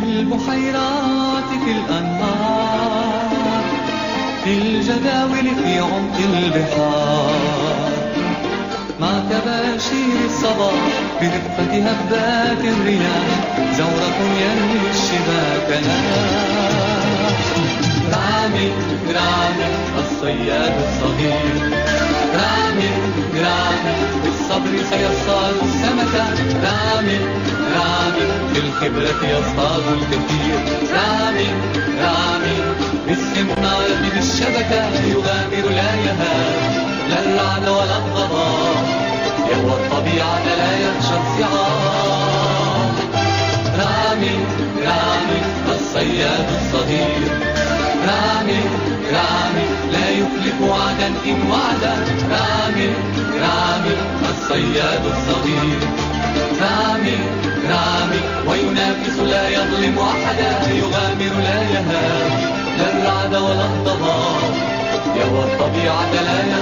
البحيرات في الأنهار، في الجداول في عمق البحار، مع تباشير الصباح برفة هبات الرياح، زورق يروي الشباكنا. رامي رامي الصياد الصغير، رامي رامي بالصبر سيصطاد السمكة، رامي رامي بالخبرة يصطاد الكثير، رامي رامي بالسنارة بالشبكة يغامر لا يهاب، لا الرعد ولا الضباب، يهوى الطبيعة لا يخشى الصعاب. رامي رامي الصياد الصغير، رامي رامي لا يخلف وعدا إن وعدا، رامي رامي الصياد الصغير، رامي رامي وينافس لا يظلم أحدا، يغامر لا يهاب، لا الرعد ولا الضباب، يهوى الطبيعة لا يهاب.